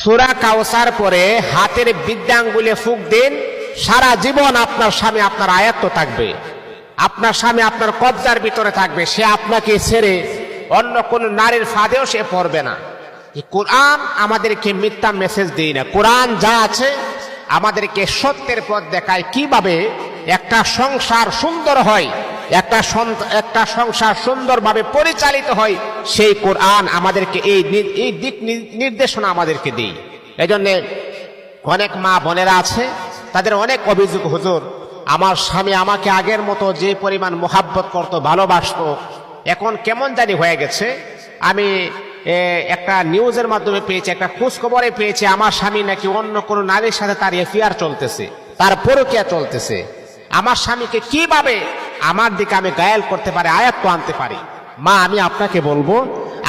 সূরা কাউসার পরে হাতের বৃদ্ধাঙ্গুলে ফুঁক দিন, সারা জীবন আপনার স্বামী আপনার আয়ত্ত থাকবে, আপনার স্বামী আপনার কবজার ভিতরে থাকবে, সে আপনাকে ছেড়ে অন্য কোন নারীর ফাঁদেও সে পড়বে না। কোরআন আমাদেরকে মিথ্যা মেসেজ দেয় না, কোরআন যা আছে আমাদেরকে সত্যের পথ দেখায়, কিভাবে একটা সংসার সুন্দর হয়, একটা সংসার সুন্দরভাবে পরিচালিত হয়, সেই কোরআন আমাদেরকে এই দিক নির্দেশনা আমাদেরকে দেয়। এই জন্যে অনেক মা বোনেরা আছে, তাদের অনেক অভিযোগ, হুজুর আমার স্বামী আমাকে আগের মতো যে পরিমাণ মোহাব্বত করতো, ভালোবাসতো, এখন কেমন জানি হয়ে গেছে। আমি একটা নিউজের মাধ্যমে পেয়েছি, একটা খোঁজ খবরে পেয়েছি, আমার স্বামী নাকি অন্য কোনো নারীর সাথে তার এফআইআর চলতেছে, তার পরকীয়া চলতেছে। আমার স্বামীকে কিভাবে আমার দিকে আমি গায়েল করতে পারি, আয়াত্ত আনতে পারি? মা, আমি আপনাকে বলবো,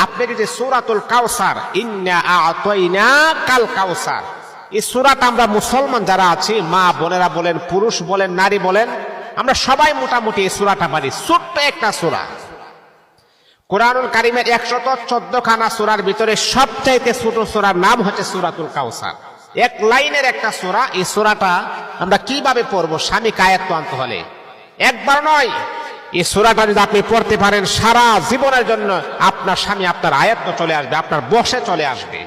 আপনি যদি সূরাতুল কাউসার, ইন্না আ'তাইনাকাল কাউসার, এই সূরাটা আমরা মুসলমান যারা আছি, মা বোনেরা বলেন, পুরুষ বলেন, নারী বলেন, আমরা সবাই মোটামুটি এই সূরাটা পারি। ছোট্ট একটা সূরা, কুরআনুল কারীমের 114 খানা সূরার ভিতরে সবচাইতে ছোট সূরার নাম হচ্ছে সূরাতুল কাউসার। এক লাইনের একটা সূরা। এই সূরাটা আমরা কিভাবে পড়বো? স্বামী আয়াত্ত আনতে হলে একবার নয়, এই সূরাটা যদি আপনি পড়তে পারেন, সারা জীবনের জন্য আপনার স্বামী আপনার আয়াত্ত চলে আসবে, আপনার বশে চলে আসবে।